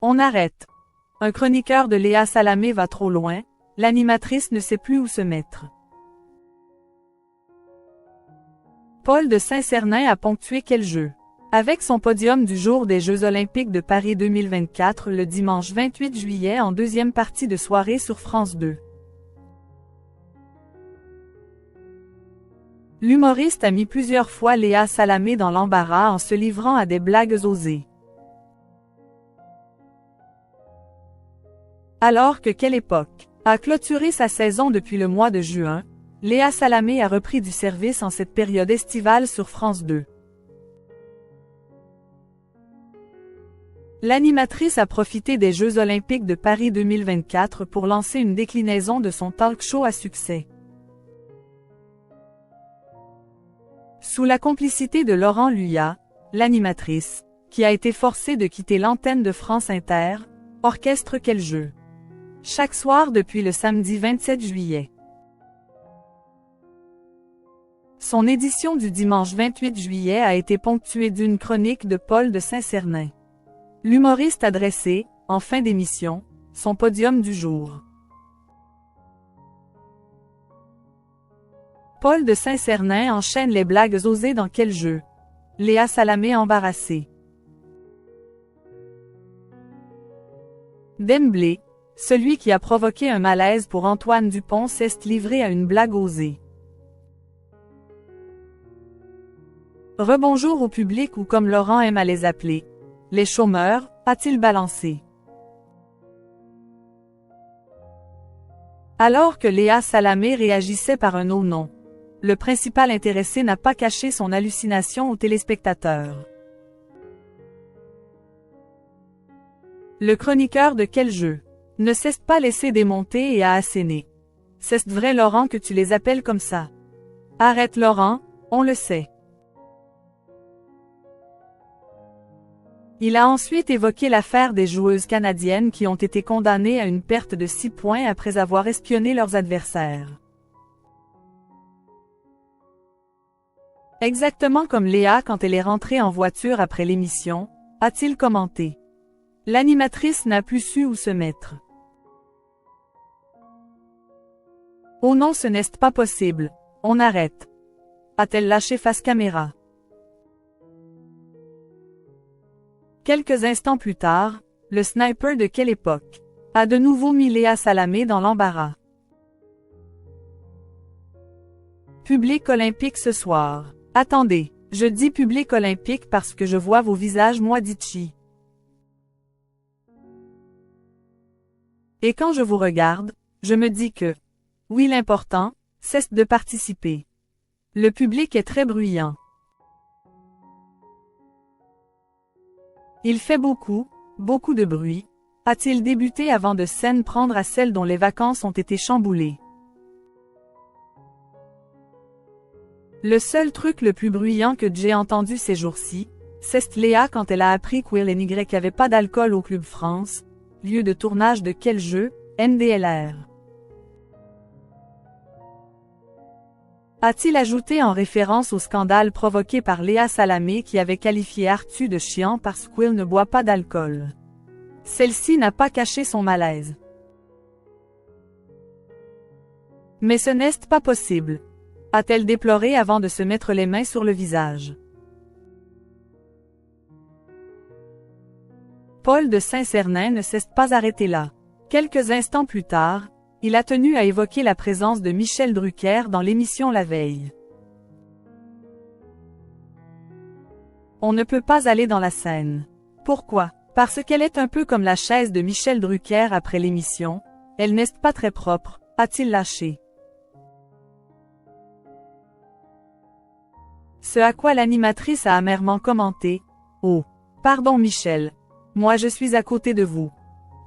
On arrête. Un chroniqueur de Léa Salamé va trop loin, l'animatrice ne sait plus où se mettre. Paul de Saint-Cernin a ponctué quel jeu? Avec son podium du jour des Jeux Olympiques de Paris 2024 le dimanche 28 juillet en deuxième partie de soirée sur France 2. L'humoriste a mis plusieurs fois Léa Salamé dans l'embarras en se livrant à des blagues osées. Alors que Quelle Époque a clôturé sa saison depuis le mois de juin, Léa Salamé a repris du service en cette période estivale sur France 2. L'animatrice a profité des Jeux Olympiques de Paris 2024 pour lancer une déclinaison de son talk show à succès. Sous la complicité de Laurent Luyat, l'animatrice, qui a été forcée de quitter l'antenne de France Inter, orchestre Quel jeu? Chaque soir depuis le samedi 27 juillet. Son édition du dimanche 28 juillet a été ponctuée d'une chronique de Paul de Saint-Cernin. L'humoriste a dressé, en fin d'émission, son podium du jour. Paul de Saint-Cernin enchaîne les blagues osées dans Quel jeu? Léa Salamé embarrassée. Dembélé, celui qui a provoqué un malaise pour Antoine Dupont s'est livré à une blague osée. Rebonjour au public ou comme Laurent aime à les appeler, les chômeurs, a-t-il balancé. Alors que Léa Salamé réagissait par un oh non, le principal intéressé n'a pas caché son hallucination aux téléspectateurs. Le chroniqueur de Quel jeu? Ne s'est pas laissé démonter et a asséné. C'est vrai Laurent que tu les appelles comme ça? Arrête Laurent, on le sait. Il a ensuite évoqué l'affaire des joueuses canadiennes qui ont été condamnées à une perte de 6 points après avoir espionné leurs adversaires. Exactement comme Léa quand elle est rentrée en voiture après l'émission, a-t-il commenté. L'animatrice n'a plus su où se mettre. Oh non, ce n'est pas possible, on arrête. A-t-elle lâché face caméra? Quelques instants plus tard, le sniper de Quelle Époque a de nouveau mis Léa Salamé dans l'embarras. Public olympique ce soir. Attendez, je dis public olympique parce que je vois vos visages moi Ditchi. Et quand je vous regarde, je me dis que, oui l'important, c'est de participer. Le public est très bruyant. Il fait beaucoup de bruit, a-t-il débuté avant de scène prendre à celle dont les vacances ont été chamboulées. Le seul truc le plus bruyant que j'ai entendu ces jours-ci, c'est Léa quand elle a appris qu'Will et Y avait pas d'alcool au Club France, lieu de tournage de Quel jeu? NDLR. A-t-il ajouté en référence au scandale provoqué par Léa Salamé qui avait qualifié Arthur de chiant parce qu'Will ne boit pas d'alcool. Celle-ci n'a pas caché son malaise. Mais ce n'est pas possible, a-t-elle déploré avant de se mettre les mains sur le visage. Paul de Saint-Cernin ne s'est pas arrêté là. Quelques instants plus tard, il a tenu à évoquer la présence de Michel Drucker dans l'émission La Veille. On ne peut pas aller dans la scène. Pourquoi? Parce qu'elle est un peu comme la chaise de Michel Drucker après l'émission, elle n'est pas très propre, a-t-il lâché. Ce à quoi l'animatrice a amèrement commenté, « Oh, pardon Michel, moi je suis à côté de vous.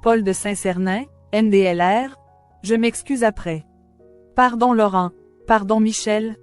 Paul de Saint-Cernin, NDLR, je m'excuse après. Pardon Laurent, pardon Michel. »